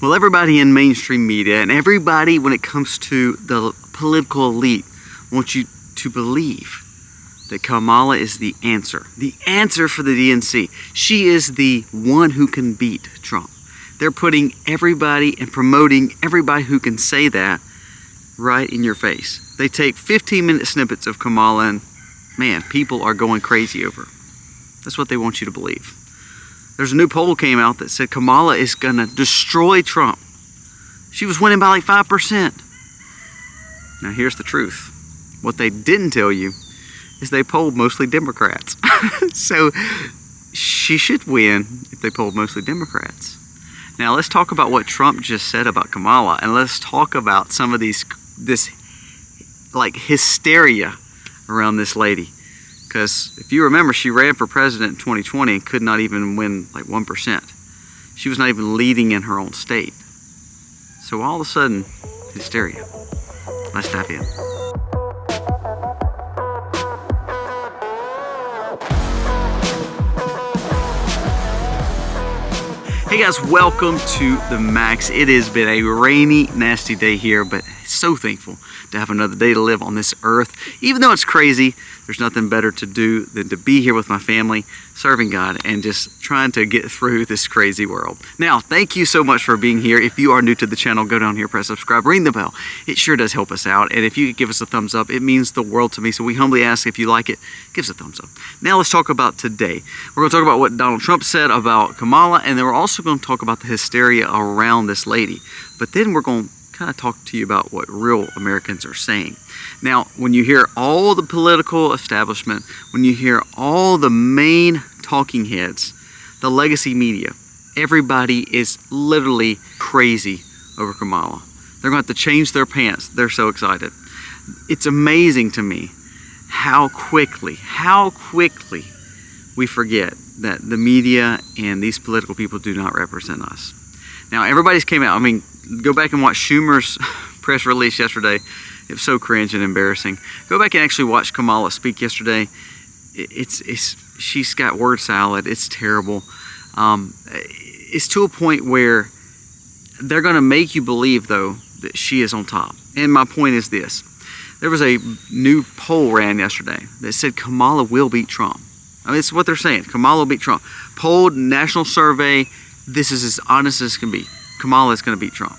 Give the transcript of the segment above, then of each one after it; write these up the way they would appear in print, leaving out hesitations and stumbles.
Well, everybody in mainstream media and everybody when it comes to the political elite wants you to believe that Kamala is the answer for the DNC. She is the one who can beat Trump. They're putting everybody and promoting everybody who can say that right in your face. They take 15-minute snippets of Kamala and, man, people are going crazy over her. That's what they want you to believe. There's a new poll came out that said Kamala is going to destroy Trump. She was winning by like 5%. Now here's the truth. What they didn't tell you is they polled mostly Democrats. So she should win if they polled mostly Democrats. Now let's talk about what Trump just said about Kamala, and let's talk about some of this like hysteria around this lady. Because if you remember, she ran for president in 2020 and could not even win like 1%. She was not even leading in her own state. So all of a sudden, hysteria. Let's dive in. Hey guys, welcome to the Max. It has been a rainy, nasty day here, but so thankful to have another day to live on this earth. Even though it's crazy, there's nothing better to do than to be here with my family, serving God, and just trying to get through this crazy world. Now, thank you so much for being here. If you are new to the channel, go down here, press subscribe, ring the bell. It sure does help us out. And if you could give us a thumbs up, it means the world to me. So we humbly ask, if you like it, give us a thumbs up. Now let's talk about today. We're going to talk about what Donald Trump said about Kamala, and then we're also going to talk about the hysteria around this lady. But then we're going to kind of talk to you about what real Americans are saying. Now, when you hear all the political establishment, when you hear all the main talking heads, the legacy media, everybody is literally crazy over Kamala. They're going to have to change their pants. They're so excited. It's amazing to me how quickly we forget that the media and these political people do not represent us. Now, everybody's came out. I mean, go back and watch Schumer's press release yesterday. It was so cringe and embarrassing. Go back and actually watch Kamala speak yesterday. She's got word salad. It's terrible. It's to a point where they're going to make you believe, though, that she is on top. And my point is this. There was a new poll ran yesterday that said Kamala will beat Trump. I mean, it's what they're saying. Kamala will beat Trump. Polled, national survey. This is as honest as can be. Kamala is going to beat Trump.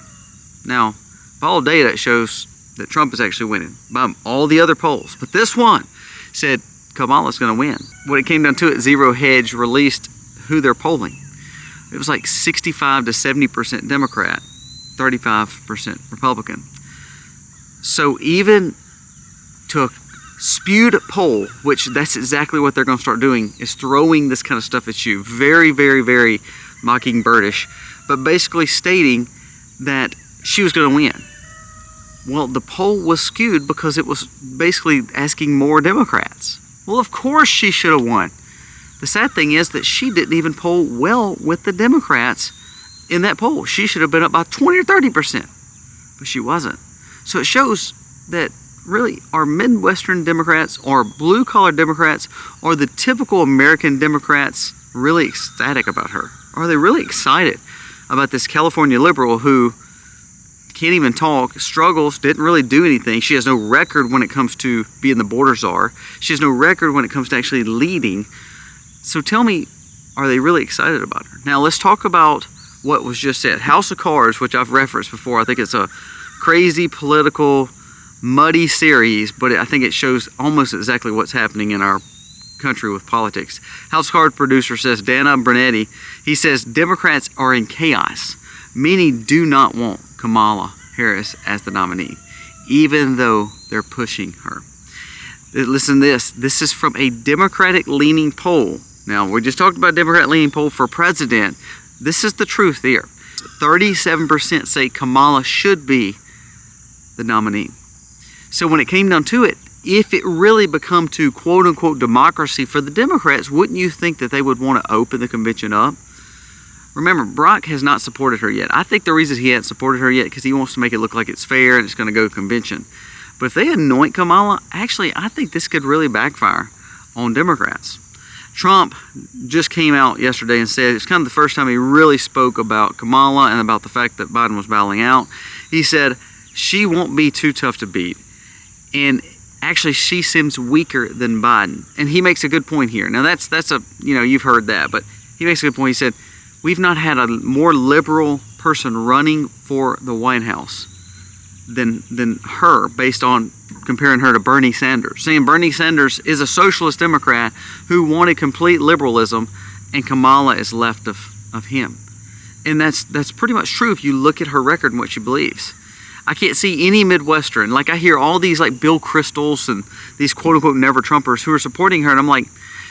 Now, all data shows that Trump is actually winning by all the other polls. But this one said Kamala is going to win. When it came down to it, Zero Hedge released who they're polling. It was like 65 to 70% Democrat, 35% Republican. So even to a spewed poll, which that's exactly what they're going to start doing, is throwing this kind of stuff at you. Very, very, very mockingbirdish, but basically stating that she was going to win. Well, the poll was skewed because it was basically asking more Democrats. Well, of course she should have won. The sad thing is that she didn't even poll well with the Democrats in that poll. She should have been up by 20 or 30%, but she wasn't. So it shows that really our Midwestern Democrats or blue-collar Democrats or the typical American Democrats really ecstatic about her. Are they really excited about this California liberal who can't even talk, struggles, didn't really do anything? She has no record when it comes to being the border czar. She has no record when it comes to actually leading. So tell me, are they really excited about her? Now let's talk about what was just said. House of Cards, which I've referenced before. I think it's a crazy political, muddy series, but I think it shows almost exactly what's happening in our country with politics. House Card producer says, Dana Brunetti, he says Democrats are in chaos. Many do not want Kamala Harris as the nominee, even though they're pushing her. Listen to this. This is from a Democratic-leaning poll. Now, we just talked about Democrat-leaning poll for president. This is the truth here. 37% say Kamala should be the nominee. So when it came down to it, if it really become to quote-unquote democracy for the Democrats, wouldn't you think that they would want to open the convention up? Remember, Brock has not supported her yet. I think the reason he hasn't supported her yet because he wants to make it look like it's fair and it's going to go to convention. But if they anoint Kamala, actually, I think this could really backfire on Democrats. Trump just came out yesterday and said it's kind of the first time he really spoke about Kamala and about the fact that Biden was bowing out. He said she won't be too tough to beat, and actually she seems weaker than Biden. And he makes a good point here. Now that's a, you've heard that, but he makes a good point. He said we've not had a more liberal person running for the White House than her, based on comparing her to Bernie Sanders, saying Bernie Sanders is a socialist Democrat who wanted complete liberalism, and Kamala is left of him. And that's pretty much true if you look at her record and what she believes. I can't see any Midwestern, like I hear all these like Bill Kristols and these quote-unquote never Trumpers who are supporting her, and I'm like,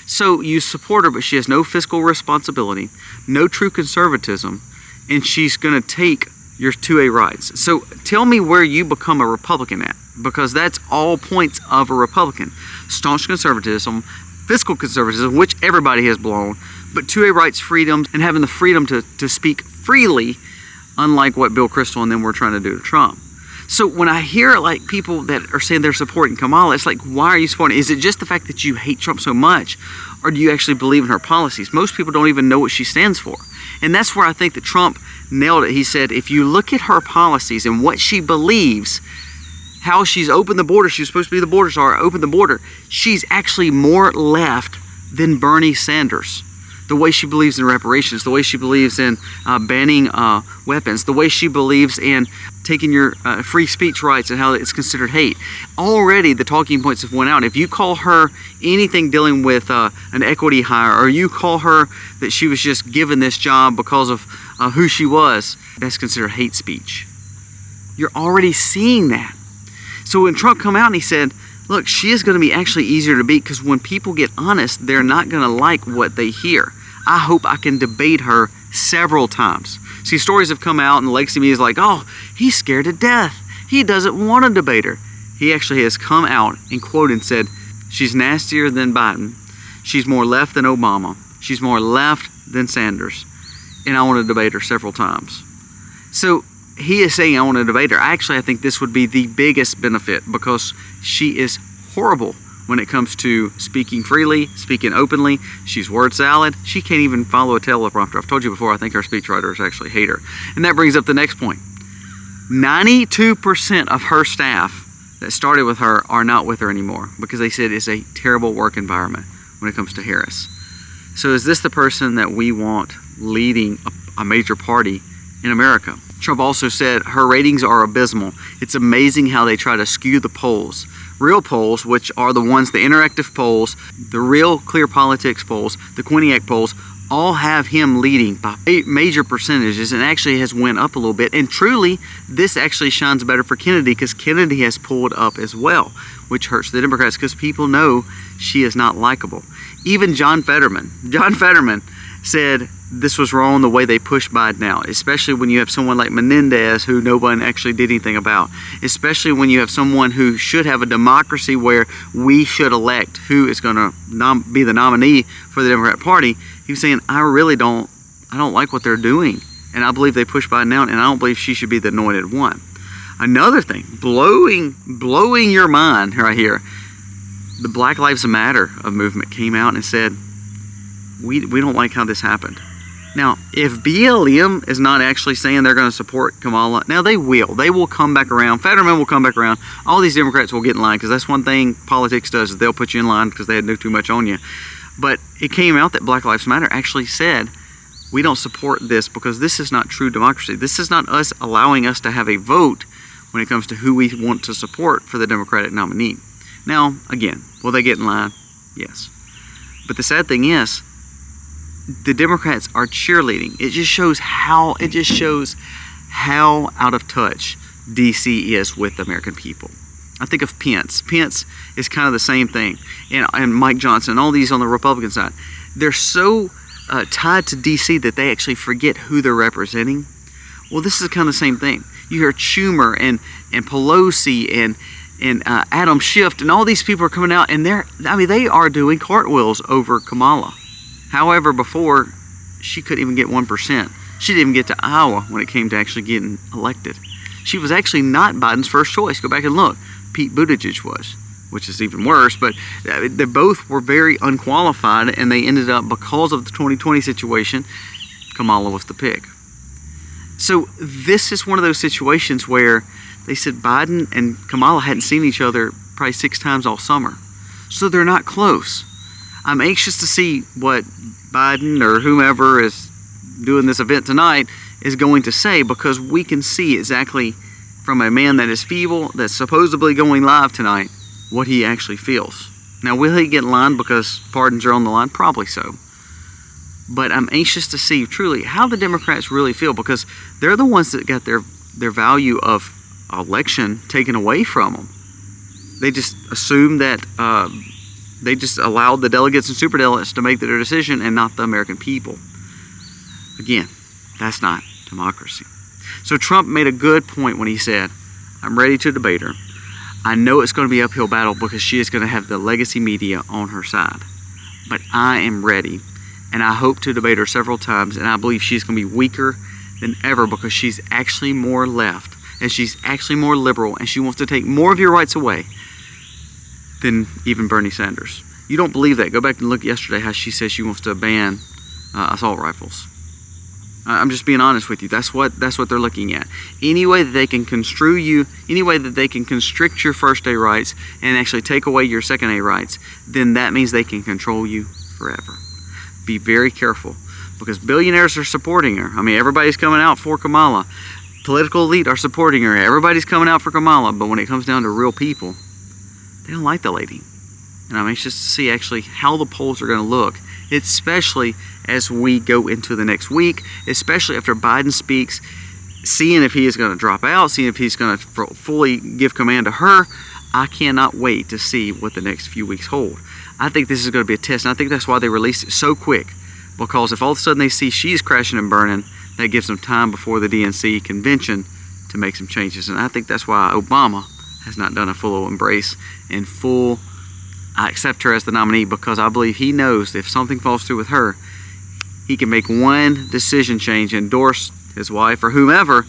so you support her, but she has no fiscal responsibility, no true conservatism, and she's going to take your 2A rights. So tell me where you become a Republican at, because that's all points of a Republican. Staunch conservatism, fiscal conservatism, which everybody has blown, but 2A rights, freedoms, and having the freedom to speak freely, unlike what Bill Kristol and them were trying to do to Trump. So when I hear like people that are saying they're supporting Kamala, it's like, why are you supporting? Is it just the fact that you hate Trump so much, or do you actually believe in her policies? Most people don't even know what she stands for. And that's where I think that Trump nailed it. He said, if you look at her policies and what she believes, how she's opened the border, she's supposed to be the border czar, opened the border, she's actually more left than Bernie Sanders. The way she believes in reparations, the way she believes in banning weapons, the way she believes in taking your free speech rights and how it's considered hate. Already the talking points have went out. If you call her anything dealing with an equity hire, or you call her that she was just given this job because of who she was, that's considered hate speech. You're already seeing that. So when Trump come out and he said, look, she is going to be actually easier to beat, because when people get honest, they're not going to like what they hear. I hope I can debate her several times. See, stories have come out and the legacy media is like, oh, he's scared to death. He doesn't want to debate her. He actually has come out and quoted and said, she's nastier than Biden. She's more left than Obama. She's more left than Sanders. And I want to debate her several times. So he is saying I want to debate her. Actually, I think this would be the biggest benefit, because she is horrible when it comes to speaking freely, speaking openly. She's word salad. She can't even follow a teleprompter. I've told you before, I think our speechwriters actually hate her. And that brings up the next point. 92% of her staff that started with her are not with her anymore, because they said it's a terrible work environment when it comes to Harris. So is this the person that we want leading a major party in America? Trump also said her ratings are abysmal. It's amazing how they try to skew the polls. Real polls, which are the ones, the interactive polls, the real Clear Politics polls, the Quinnipiac polls, all have him leading by major percentages, and actually has went up a little bit. And truly, this actually shines better for Kennedy, because Kennedy has pulled up as well, which hurts the Democrats, because people know she is not likable. Even John Fetterman said this was wrong the way they pushed Biden out, especially when you have someone like Menendez who no one actually did anything about, especially when you have someone who should have a democracy where we should elect who is going to be the nominee for the Democrat Party. He was saying, I don't like what they're doing, and I believe they pushed Biden out, and I don't believe she should be the anointed one. Another thing, blowing your mind right here, the Black Lives Matter movement came out and said, we don't like how this happened. Now, if BLM is not actually saying they're going to support Kamala, now they will come back around. Fetterman will come back around. All these Democrats will get in line, because that's one thing politics does, is they'll put you in line because they had too much on you. But it came out that Black Lives Matter actually said, we don't support this because this is not true democracy. This is not us allowing us to have a vote when it comes to who we want to support for the Democratic nominee. Now, again, will they get in line? Yes. But the sad thing is, the Democrats are cheerleading. It just shows how out of touch DC is with the American people. I think of Pence. Pence is kind of the same thing. And Mike Johnson, and all these on the Republican side. They're so tied to DC that they actually forget who they're representing. Well, this is kind of the same thing. You hear Schumer and Pelosi and Adam Schiff, and all these people are coming out, and they are doing cartwheels over Kamala. However, before, she couldn't even get 1%. She didn't even get to Iowa when it came to actually getting elected. She was actually not Biden's first choice. Go back and look. Pete Buttigieg was. which is even worse, but they both were very unqualified, and they ended up, because of the 2020 situation, Kamala was the pick. So this is one of those situations where they said Biden and Kamala hadn't seen each other probably 6 times all summer. So they're not close. I'm anxious to see what Biden or whomever is doing this event tonight is going to say, because we can see exactly from a man that is feeble, that's supposedly going live tonight, what he actually feels. Now, will he get in line because pardons are on the line? Probably so. But I'm anxious to see truly how the Democrats really feel, because they're the ones that got their value of election taken away from them. They just assumed that they just allowed the delegates and superdelegates to make their decision and not the American people. Again, that's not democracy. So Trump made a good point when he said, I'm ready to debate her. I know it's going to be an uphill battle because she is going to have the legacy media on her side. But I am ready, and I hope to debate her several times, and I believe she's going to be weaker than ever because she's actually more left, and she's actually more liberal, and she wants to take more of your rights away than even Bernie Sanders. You don't believe that? Go back and look yesterday how she says she wants to ban assault rifles. I'm just being honest with you. That's what they're looking at. Any way that they can construe you, any way that they can constrict your first A rights and actually take away your second A rights, then that means they can control you forever. Be very careful, because billionaires are supporting her. I mean, everybody's coming out for Kamala. Political elite are supporting her. Everybody's coming out for Kamala. But when it comes down to real people, they don't like the lady. And I'm anxious to see actually how the polls are going to look, especially as we go into the next week, especially after Biden speaks, seeing if he is going to drop out, seeing if he's going to fully give command to her. I cannot wait to see what the next few weeks hold. I think this is going to be a test, and I think that's why they released it so quick, because if all of a sudden they see she's crashing and burning, that gives them time before the DNC convention to make some changes. And I think that's why Obama has not done a full embrace and full, I accept her as the nominee, because I believe he knows if something falls through with her, he can make one decision change, endorse his wife or whomever,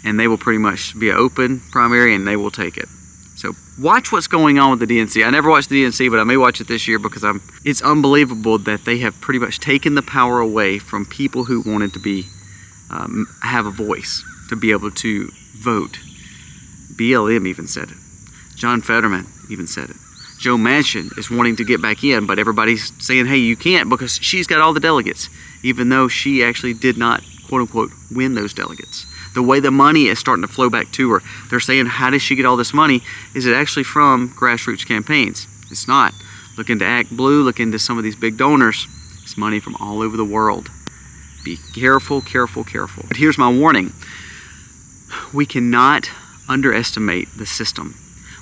and they will pretty much be an open primary and they will take it. So watch what's going on with the DNC. I never watched the DNC, but I may watch it this year, because it's unbelievable that they have pretty much taken the power away from people who wanted to be have a voice, to be able to vote. BLM even said it. John Fetterman even said it. Joe Manchin is wanting to get back in, but everybody's saying, hey, you can't, because she's got all the delegates, even though she actually did not, quote unquote, win those delegates. The way the money is starting to flow back to her, they're saying, how does she get all this money? Is it actually from grassroots campaigns? It's not. Look into Act Blue, look into some of these big donors. It's money from all over the world. Be careful, careful, careful. But here's my warning. We cannot underestimate the system.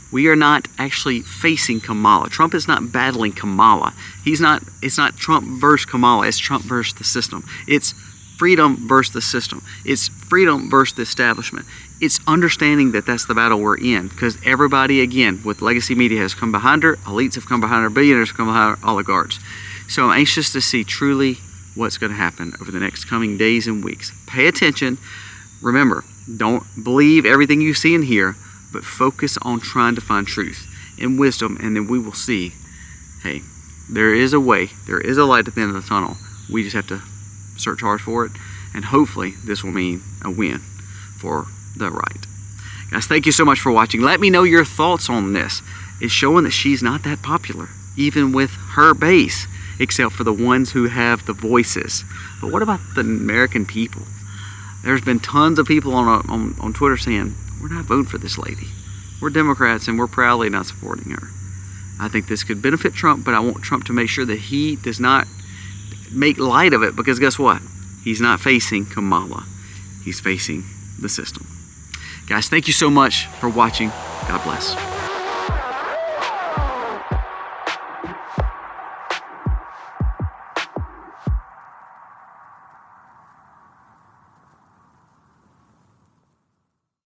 We are not actually facing Kamala. Trump is not battling Kamala. It's not Trump versus Kamala. It's Trump versus the system. It's freedom versus the system. It's freedom versus the establishment. It's understanding that that's the battle we're in, because everybody, again, with legacy media has come behind her, elites have come behind her, billionaires have come behind her, oligarchs. So I'm anxious to see truly what's going to happen over the next coming days and weeks. Pay attention. Remember, don't believe everything you see and hear, but focus on trying to find truth and wisdom, and then we will see, hey, there is a way, there is a light at the end of the tunnel. We just have to search hard for it, and hopefully this will mean a win for the right. Guys, thank you so much for watching. Let me know your thoughts on this. It's showing that she's not that popular, even with her base, except for the ones who have the voices. But what about the American people? There's been tons of people on Twitter saying, we're not voting for this lady. We're Democrats and we're proudly not supporting her. I think this could benefit Trump, but I want Trump to make sure that he does not make light of it, because guess what? He's not facing Kamala. He's facing the system. Guys, thank you so much for watching. God bless.